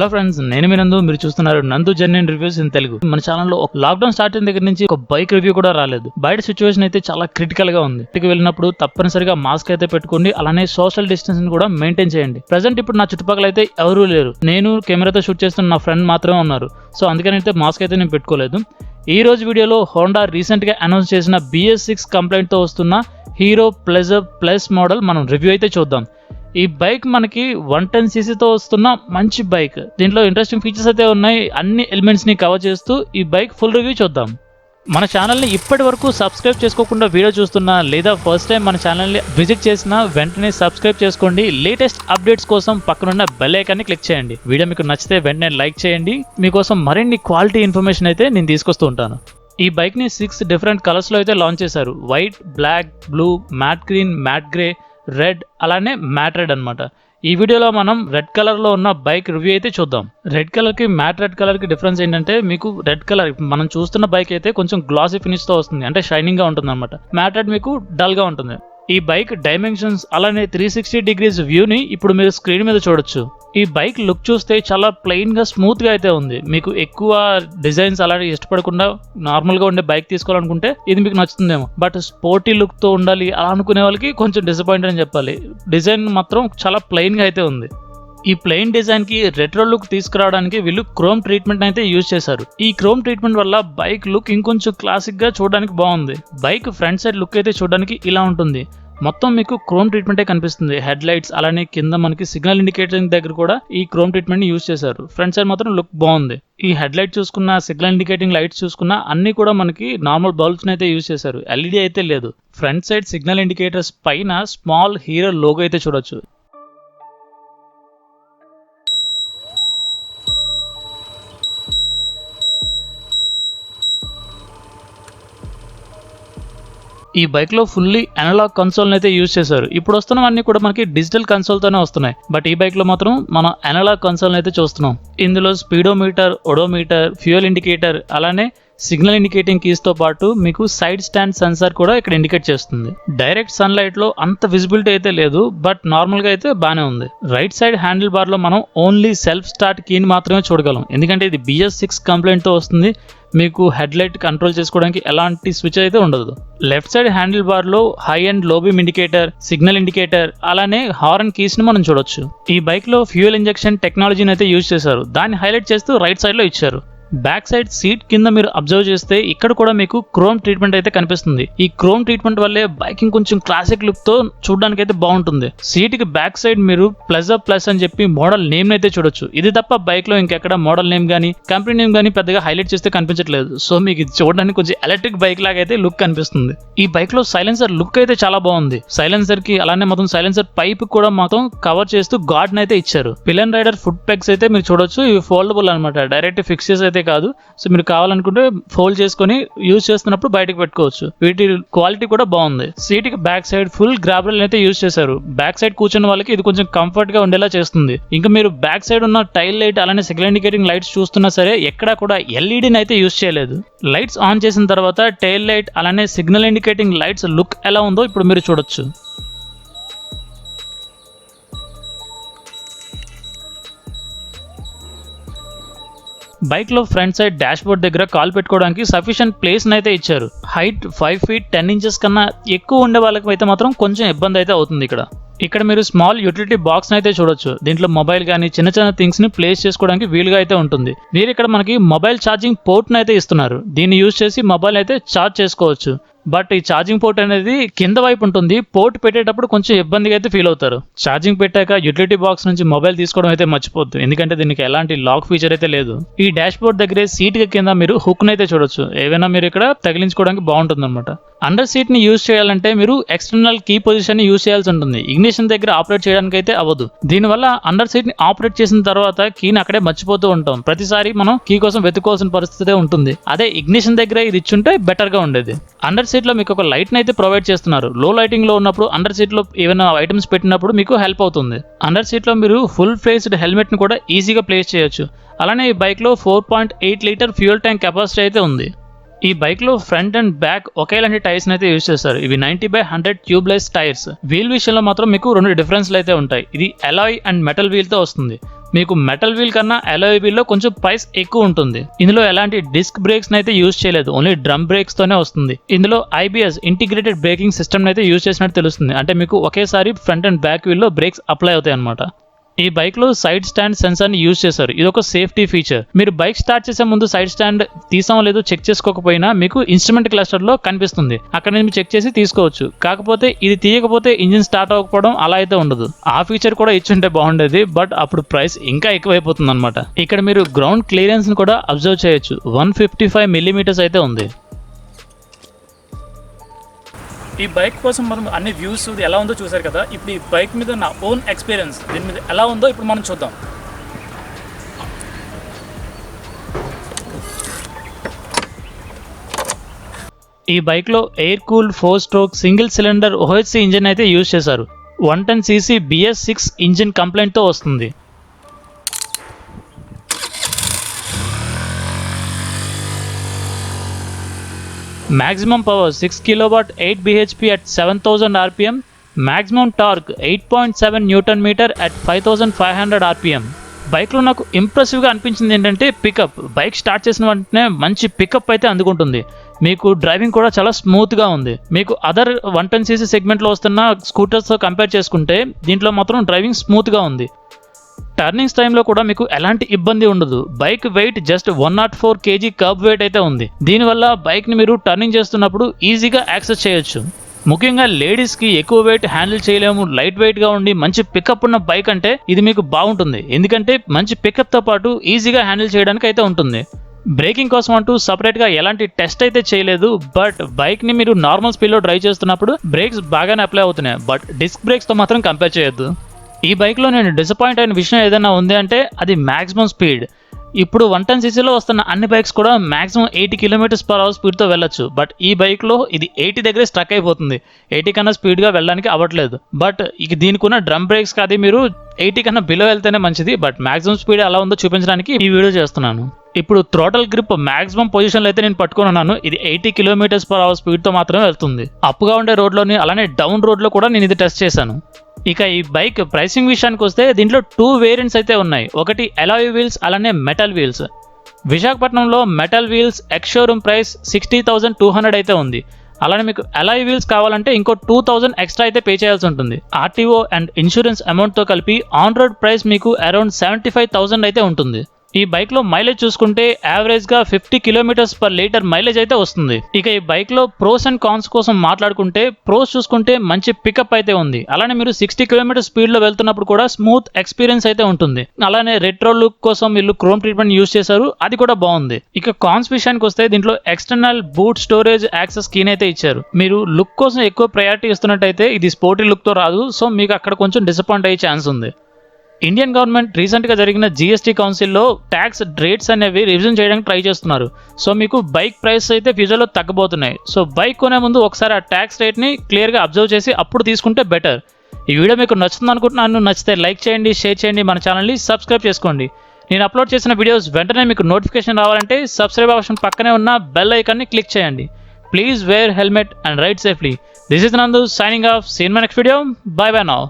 Hello friends, నేను మీ నందు. మీరు చూస్తున్నారు నందు జర్నీ రివ్యూస్ ఇన్ తెలుగు. మన ఛానల్లో ఒక లాక్డౌన్ స్టార్ట్ అయిన దగ్గర నుంచి ఒక బైక్ రివ్యూ కూడా రాలేదు. బయట సిచ్యువేషన్ అయితే చాలా క్రిటికల్ గా ఉంది. ఇంటికి వెళ్ళినప్పుడు తప్పనిసరిగా మాస్క్ అయితే పెట్టుకోండి, అలానే సోషల్ డిస్టెన్స్ కూడా మెయింటైన్ చేయండి. ప్రెసెంట్ ఇప్పుడు నా చుట్టుపక్కల అయితే ఎవరూ లేరు. నేను కెమెరాతో షూట్ చేస్తున్న నా ఫ్రెండ్ మాత్రమే ఉన్నారు. సో అందుకని అయితే మాస్క్ అయితే నేను పెట్టుకోలేదు. ఈ రోజు వీడియోలో హోండా రీసెంట్ గా అనౌన్స్ చేసిన BS6 కంప్లైంట్ తో వస్తున్న హీరో ప్లెజర్ ప్లస్ మోడల్ మనం రివ్యూ అయితే చూద్దాం. ఈ బైక్ మనకి 110cc తో వస్తున్న మంచి బైక్. దీంట్లో ఇంట్రెస్టింగ్ ఫీచర్స్ అయితే ఉన్నాయి. అన్ని ఎలిమెంట్స్ ని కవర్ చేస్తూ ఈ బైక్ ఫుల్ రివ్యూ చూద్దాం. మన ఛానల్ని ఇప్పటి వరకు సబ్స్క్రైబ్ చేసుకోకుండా వీడియో చూస్తున్నా లేదా ఫస్ట్ టైం మన ఛానల్ని విజిట్ చేసినా వెంటనే సబ్స్క్రైబ్ చేసుకోండి. లేటెస్ట్ అప్డేట్స్ కోసం పక్కనున్న బెల్ ఐకాన్ని క్లిక్ చేయండి. వీడియో మీకు నచ్చితే వెంటనే లైక్ చేయండి. మీకోసం మరిన్ని క్వాలిటీ ఇన్ఫర్మేషన్ అయితే నేను తీసుకొస్తూ ఉంటాను. ఈ బైక్ని 6 డిఫరెంట్ కలర్స్లో అయితే లాంచ్ చేశారు. White, black, blue, matte green, matte grey, red, అలానే మ్యాట్ రెడ్ అనమాట. ఈ వీడియోలో మనం రెడ్ కలర్ లో ఉన్న బైక్ రివ్యూ అయితే చూద్దాం. రెడ్ కలర్ కి మ్యాట్ రెడ్ కలర్ కి డిఫరెన్స్ ఏంటంటే, మీకు రెడ్ కలర్ మనం చూస్తున్న బైక్ అయితే కొంచెం గ్లాసీ ఫినిష్ తో వస్తుంది, అంటే షైనింగ్ గా ఉంటుంది అనమాట. మ్యాట్ రెడ్ మీకు డల్ గా ఉంటుంది. ఈ బైక్ డైమెన్షన్స్ అలానే 360 డిగ్రీస్ వ్యూని ఇప్పుడు మీరు స్క్రీన్ మీద చూడొచ్చు. ఈ బైక్ లుక్ చూస్తే చాలా ప్లెయిన్ గా స్మూత్ గా అయితే ఉంది. మీకు ఎక్కువ డిజైన్స్ అలాంటి ఇష్టపడకుండా నార్మల్ గా ఉండే బైక్ తీసుకోవాలనుకుంటే ఇది మీకు నచ్చుతుందేమో. బట్ స్పోర్టీ లుక్ తో ఉండాలి అలా అనుకునే వాళ్ళకి కొంచెం డిసప్పాయింట్ అని చెప్పాలి. డిజైన్ మాత్రం చాలా ప్లెయిన్ గా అయితే ఉంది. ఈ ప్లెయిన్ డిజైన్ కి రెట్రో లుక్ తీసుకురావడానికి వీళ్ళు క్రోమ్ ట్రీట్మెంట్ అయితే యూజ్ చేశారు. ఈ క్రోమ్ ట్రీట్మెంట్ వల్ల బైక్ లుక్ ఇంకొంచెం క్లాసిక్ గా చూడడానికి బాగుంది. బైక్ ఫ్రంట్ సైడ్ లుక్ అయితే చూడడానికి ఇలా ఉంటుంది. మొత్తం మీకు క్రోమ్ ట్రీట్మెంటే కనిపిస్తుంది. హెడ్ లైట్స్ అలానే కింద మనకి సిగ్నల్ ఇండికేటర్ దగ్గర కూడా ఈ క్రోమ్ ట్రీట్మెంట్ ని యూజ్ చేశారు. ఫ్రంట్ సైడ్ మాత్రం లుక్ బాగుంది. ఈ హెడ్ లైట్ చూసుకున్న, సిగ్నల్ ఇండికేటింగ్ లైట్స్ చూసుకున్న అన్ని కూడా మనకి నార్మల్ బల్బ్స్ అయితే యూజ్ చేశారు. LED అయితే లేదు. ఫ్రంట్ సైడ్ సిగ్నల్ ఇండికేటర్స్ పైన స్మాల్ హీరో లోగో అయితే చూడొచ్చు. ఈ బైక్ లో ఫుల్లీ అనలాగ్ కన్సోల్ అయితే యూజ్ చేశారు. ఇప్పుడు వస్తున్నవన్నీ కూడా మనకి డిజిటల్ కన్సోల్ తోనే వస్తున్నాయి. బట్ ఈ బైక్ లో మాత్రం మనం అనలాగ్ కన్సోల్ అయితే చూస్తున్నాం. ఇందులో స్పీడోమీటర్, ఓడోమీటర్, ఫ్యూయల్ ఇండికేటర్, అలానే సిగ్నల్ ఇండికేటింగ్ కీస్ తో పాటు మీకు సైడ్ స్టాండ్ సెన్సార్ కూడా ఇక్కడ ఇండికేట్ చేస్తుంది. డైరెక్ట్ సన్ లైట్ లో అంత విజిబిలిటీ అయితే లేదు, బట్ నార్మల్ గా అయితే బానే ఉంది. రైట్ సైడ్ హ్యాండిల్ బార్ లో మనం ఓన్లీ సెల్ఫ్ స్టార్ట్ కీని మాత్రమే చూడగలం, ఎందుకంటే ఇది BS6 కంప్లైంట్ తో వస్తుంది. మీకు హెడ్ లైట్ కంట్రోల్ చేసుకోవడానికి ఎలాంటి స్విచ్ అయితే ఉండదు. లెఫ్ట్ సైడ్ హ్యాండిల్ బార్ లో హై అండ్ లో బీమ్ ఇండికేటర్, సిగ్నల్ ఇండికేటర్, అలానే హార్న్ కీస్ ని మనం చూడొచ్చు. ఈ బైక్ లో ఫ్యూయల్ ఇంజెక్షన్ టెక్నాలజీని అయితే యూజ్ చేశారు. దాన్ని హైలైట్ చేస్తూ రైట్ సైడ్ లో ఇచ్చారు. బ్యాక్ సైడ్ సీట్ కింద మీరు అబ్జర్వ్ చేస్తే ఇక్కడ కూడా మీకు క్రోమ్ ట్రీట్మెంట్ అయితే కనిపిస్తుంది. ఈ క్రోమ్ ట్రీట్మెంట్ వల్లే బైకింగ్ కొంచెం క్లాసిక్ లుక్ తో చూడడానికి అయితే బాగుంటుంది. సీట్ కి బ్యాక్ సైడ్ మీరు ప్లెజర్ ప్లస్ అని చెప్పి మోడల్ నేమ్ అయితే చూడొచ్చు. ఇది తప్ప బైక్ లో ఇంకెక్కడ మోడల్ నేమ్ గానీ కంపెనీ నేమ్ గానీ పెద్దగా హైలైట్ చేస్తే కనిపించట్లేదు. సో మీకు ఇది చూడడానికి కొంచెం ఎలక్ట్రిక్ బైక్ లాగా అయితే లుక్ కనిపిస్తుంది. ఈ బైక్ లో సైలెన్సర్ లుక్ అయితే చాలా బాగుంది. సైలెన్సర్ కి అలానే మొత్తం సైలెన్సర్ పైప్ కూడా మొత్తం కవర్ చేస్తూ గార్డ్ అయితే ఇచ్చారు. పిలన్ రైడర్ ఫుట్ పెగ్స్ అయితే మీరు చూడొచ్చు. ఇవి ఫోల్డబుల్ అనమాట, డైరెక్ట్ ఫిక్సెస్ అయితే కాదు. సో మీరు కావాలనుకుంటే ఫోల్డ్ చేసుకుని యూజ్ చేస్తున్నప్పుడు బయటకు పెట్టుకోవచ్చు. వీటి క్వాలిటీ కూడా బాగుంది. సీట్ కి back side full grab rail అయితే యూజ్ చేశారు. బ్యాక్ సైడ్ కూర్చున్న వాళ్ళకి ఇది కొంచెం కంఫర్ట్ గా ఉండేలా చేస్తుంది. ఇంకా మీరు బ్యాక్ సైడ్ ఉన్న టైల్ లైట్ అలానే సిగ్నల్ ఇండికేటింగ్ లైట్స్ చూస్తున్నా సరే ఎక్కడా కూడా LEDని అయితే యూజ్ చేయలేదు. లైట్స్ ఆన్ చేసిన తర్వాత టైల్ లైట్ అలానే సిగ్నల్ ఇండికేటింగ్ లైట్స్ లుక్ ఎలా ఉందో ఇప్పుడు మీరు చూడొచ్చు. బైక్ లో ఫ్రంట్ సైడ్ డాష్ బోర్డ్ దగ్గర కాల్ పెట్టుకోవడానికి సఫిషియెంట్ ప్లేస్ అయితే ఇచ్చారు. హైట్ 5 feet 10 inches కన్నా ఎక్కువ ఉండే వాళ్ళకి అయితే మాత్రం కొంచెం ఇబ్బంది అయితే అవుతుంది. ఇక్కడ మీరు స్మాల్ యూటిలిటీ బాక్స్ అయితే చూడొచ్చు. దీంట్లో మొబైల్ గానీ చిన్న చిన్న థింగ్స్ ని ప్లేస్ చేసుకోవడానికి వీలుగా అయితే ఉంటుంది. మీరు ఇక్కడ మనకి మొబైల్ ఛార్జింగ్ పోర్ట్ అయితే ఇస్తున్నారు. దీన్ని యూజ్ చేసి మొబైల్ అయితే ఛార్జ్ చేసుకోవచ్చు. బట్ ఈ ఛార్జింగ్ పోర్ట్ అనేది కింద వైపు ఉంటుంది. పోర్ట్ పెట్టేటప్పుడు కొంచెం ఇబ్బందిగా అయితే ఫీల్ అవుతారు. ఛార్జింగ్ పెట్టాక యూటిలిటీ బాక్స్ నుంచి మొబైల్ తీసుకోవడం అయితే మర్చిపోద్దు, ఎందుకంటే దీనికి ఎలాంటి లాక్ ఫీచర్ అయితే లేదు. ఈ డాష్ బోర్డ్ దగ్గరే సీట్ కింద మీరు హుక్ అయితే చూడొచ్చు. ఏవైనా మీరు ఇక్కడ తగిలించుకోవడానికి బాగుంటుంది అనమాట. అండర్ సీట్ ని యూజ్ చేయాలంటే మీరు ఎక్స్టర్నల్ కీ పొజిషన్ ని యూజ్ చేయాల్సి ఉంటుంది. ఇగ్నిషన్ దగ్గర ఆపరేట్ చేయడానికి అయితే అవ్వదు. దీనివల్ల అండర్ సీట్ ని ఆపరేట్ చేసిన తర్వాత కీని అక్కడే మర్చిపోతూ ఉంటాం. ప్రతిసారి మనం కీ కోసం వెతుకోవాల్సిన పరిస్థితి ఉంటుంది. అదే ఇగ్నిషన్ దగ్గర ఇది ఇచ్చుంటే బెటర్ గా ఉండేది. అండర్ సీట్ లో మీకు ఒక లైట్ ని అయితే ప్రొవైడ్ చేస్తున్నారు. లో లైటింగ్ లో ఉన్నప్పుడు అండర్ సీట్ లో ఏమైనా ఐటమ్స్ పెట్టినప్పుడు మీకు హెల్ప్ అవుతుంది. అండర్ సీట్ లో మీరు ఫుల్ ఫేస్డ్ హెల్మెట్ ని కూడా ఈజీగా ప్లేస్ చేయొచ్చు. అలానే ఈ బైక్ లో 4.8 లీటర్ ఫ్యూయల్ ట్యాంక్ కెపాసిటీ అయితే ఉంది. ఈ బైక్ లో ఫ్రంట్ అండ్ బ్యాక్ ఒకేలాంటి టైర్స్ అయితే యూజ్ చేస్తారు. ఇవి 90/100 ట్యూబ్లెస్ టైర్స్. వీల్ విషయంలో మాత్రం మీకు 2 డిఫరెన్స్లు అయితే ఉంటాయి. ఇది అలాయ్ అండ్ మెటల్ వీల్ తో వస్తుంది. మీకు మెటల్ వీల్ కన్నా అలాయ్ వీల్ లో కొంచెం ప్రైస్ ఎక్కువ ఉంటుంది. ఇందులో ఎలాంటి డిస్క్ బ్రేక్స్ అయితే యూజ్ చేయలేదు, ఓన్లీ డ్రమ్ బ్రేక్స్ తోనే వస్తుంది. ఇందులో IBS ఇంటిగ్రేటెడ్ బ్రేకింగ్ సిస్టమ్ అయితే యూజ్ చేసినట్టు తెలుస్తుంది. అంటే మీకు ఒకేసారి ఫ్రంట్ అండ్ బ్యాక్ వీల్ లో బ్రేక్స్ అప్లై అవుతాయి అనమాట. ఈ బైక్ లో సైడ్ స్టాండ్ సెన్సార్ ని యూజ్ చేశారు. ఇది ఒక సేఫ్టీ ఫీచర్. మీరు బైక్ స్టార్ట్ చేసే ముందు సైడ్ స్టాండ్ తీసామో లేదో చెక్ చేసుకోకపోయినా మీకు ఇన్స్ట్రుమెంట్ క్లస్టర్ లో కనిపిస్తుంది. అక్కడ నుంచి చెక్ చేసి తీసుకోవచ్చు. కాకపోతే ఇది తీయకపోతే ఇంజిన్ స్టార్ట్ అవ్వకపోవడం అలా అయితే ఉండదు. ఆ ఫీచర్ కూడా ఇచ్చుంటే బాగుండేది, బట్ అప్పుడు ప్రైస్ ఇంకా ఎక్కువైపోతుంది అనమాట. ఇక్కడ మీరు గ్రౌండ్ క్లియరెన్స్ ని కూడా అబ్జర్వ్ చేయొచ్చు. 155 mm అయితే ఉంది. ఈ బైక్ కోసం మనం అన్ని వ్యూస్ ఎలా ఉందో చూసారు కదా. ఇప్పుడు ఈ బైక్ మీద నా ఓన్ ఎక్స్పీరియన్స్ దీని మీద ఎలా ఉందో ఇప్పుడు మనం చూద్దాం. ఈ బైక్ లో air cooled four stroke single cylinder OHC engine అయితే యూజ్ చేశారు. 110cc BS6 ఇంజిన్ కంప్లైంట్ తో వస్తుంది. Maximum power 6 kW 8 bhp at 7000 rpm. Maximum torque 8.7 Nm at 5500 rpm. బైక్లో నాకు ఇంప్రెసివ్గా అనిపించింది ఏంటంటే పికప్. బైక్ స్టార్ట్ చేసిన వెంటనే మంచి పికప్ అయితే అందుకుంటుంది. మీకు డ్రైవింగ్ కూడా చాలా స్మూత్గా ఉంది. మీకు అదర్ 110cc సెగ్మెంట్లో వస్తున్న స్కూటర్స్తో కంపేర్ చేసుకుంటే దీంట్లో మాత్రం డ్రైవింగ్ స్మూత్గా ఉంది. టర్నింగ్స్ టైంలో కూడా మీకు ఎలాంటి ఇబ్బంది ఉండదు. Bike weight just 104 kg curb weight అయితే ఉంది. దీనివల్ల బైక్ని మీరు టర్నింగ్ చేస్తున్నప్పుడు ఈజీగా యాక్సెస్ చేయొచ్చు. ముఖ్యంగా లేడీస్కి ఎక్కువ వెయిట్ హ్యాండిల్ చేయలేము, లైట్ వెయిట్గా ఉండి మంచి పికప్ ఉన్న బైక్ అంటే ఇది మీకు బాగుంటుంది. ఎందుకంటే మంచి పికప్తో పాటు ఈజీగా హ్యాండిల్ చేయడానికి అయితే ఉంటుంది. బ్రేకింగ్ కోసం అంటూ సపరేట్గా ఎలాంటి టెస్ట్ అయితే చేయలేదు, బట్ బైక్ని మీరు నార్మల్ స్పీడ్లో డ్రైవ్ చేస్తున్నప్పుడు బ్రేక్స్ బాగానే అప్లై అవుతున్నాయి. బట్ డిస్క్ బ్రేక్స్తో మాత్రం కంపేర్ చేయొద్దు. ఈ బైక్లో నేను డిసప్పాయింట్ అయిన విషయం ఏదైనా ఉంది అంటే అది మ్యాక్సిమం స్పీడ్. ఇప్పుడు 110cc వస్తున్న అన్ని బైక్స్ కూడా మ్యాక్సిమం 80 km/h స్పీడ్తో వెళ్ళొచ్చు. బట్ ఈ బైక్లో ఇది 80 దగ్గరే స్ట్రక్ అయిపోతుంది. 80 కన్నా స్పీడ్గా వెళ్ళడానికి అవ్వట్లేదు. బట్ ఇక దీనికి ఉన్న డ్రమ్ బ్రేక్స్ కాదు, మీరు 80 కన్నా బిలో వెళ్తేనే మంచిది. బట్ మ్యాక్సిమం స్పీడ్ ఎలా ఉందో చూపించడానికి ఈ వీడియో చేస్తున్నాను. ఇప్పుడు థ్రోటల్ గ్రిప్ మ్యాక్సిమం పొజిషన్లో అయితే నేను పట్టుకొని ఉన్నాను. ఇది 80 km/h స్పీడ్తో మాత్రమే వెళ్తుంది. అప్పుగా ఉండే రోడ్లోని అలానే డౌన్ రోడ్లో కూడా నేను ఇది టెస్ట్ చేశాను. ఇక ఈ బైక్ ప్రైసింగ్ విషయానికి వస్తే దీంట్లో 2 వేరియంట్స్ అయితే ఉన్నాయి. ఒకటి అలాయ్ వీల్స్, అలానే మెటల్ వీల్స్. విశాఖపట్నంలో metal wheels ex showroom price 60,200 అయితే ఉంది. అలానే మీకు అలాయ్ వీల్స్ కావాలంటే ఇంకో 2,000 ఎక్స్ట్రా అయితే పే చేయాల్సి ఉంటుంది. RTO అండ్ ఇన్సూరెన్స్ అమౌంట్తో కలిపి ఆన్ రోడ్ ప్రైస్ మీకు అరౌండ్ 75,000 అయితే ఉంటుంది. ఈ బైక్లో మైలేజ్ చూసుకుంటే యావరేజ్గా 50 km/L మైలేజ్ అయితే వస్తుంది. ఇక ఈ బైక్లో ప్రోస్ అండ్ కాన్స్ కోసం మాట్లాడుకుంటే ప్రోస్ చూసుకుంటే మంచి పికప్ అయితే ఉంది. అలానే మీరు 60 km స్పీడ్లో వెళ్తున్నప్పుడు కూడా స్మూత్ ఎక్స్పీరియన్స్ అయితే ఉంటుంది. అలానే రెట్రో లుక్ కోసం వీళ్ళు క్రోమ్ ట్రీట్మెంట్ యూజ్ చేశారు, అది కూడా బాగుంది. ఇక కాన్స్ విషయానికి వస్తే దీంట్లో ఎక్స్టర్నల్ బూట్ స్టోరేజ్ యాక్సెస్ కీని అయితే ఇచ్చారు. మీరు లుక్ కోసం ఎక్కువ ప్రయారిటీ ఇస్తున్నట్టయితే ఇది స్పోర్టీ లుక్తో రాదు. సో మీకు అక్కడ కొంచెం డిసప్పాయింట్ అయ్యే ఛాన్స్ ఉంది. ఇండియన్ గవర్నమెంట్ రీసెంట్గా జరిగిన GST కౌన్సిల్లో ట్యాక్స్ రేట్స్ అనేవి రివిజన్ చేయడానికి ట్రై చేస్తున్నారు. సో మీకు బైక్ ప్రైస్ అయితే ఫ్యూచర్లో తగ్గబోతున్నాయి. సో బైక్ కొనే ముందు ఒకసారి ఆ ట్యాక్స్ రేట్ని క్లియర్గా అబ్జర్వ్ చేసి అప్పుడు తీసుకుంటే బెటర్. ఈ వీడియో మీకు నచ్చుతుంది అనుకుంటున్నాను. నచ్చితే లైక్ చేయండి, షేర్ చేయండి, మన ఛానల్ని సబ్స్క్రైబ్ చేసుకోండి. నేను అప్లోడ్ చేసిన వీడియోస్ వెంటనే మీకు నోటిఫికేషన్ రావాలంటే సబ్స్క్రైబ్ ఆప్షన్ పక్కనే ఉన్న బెల్ ఐకాన్ని క్లిక్ చేయండి. Please wear helmet and ride safely. This is Nandu signing off. See you in my next video. Bye bye now.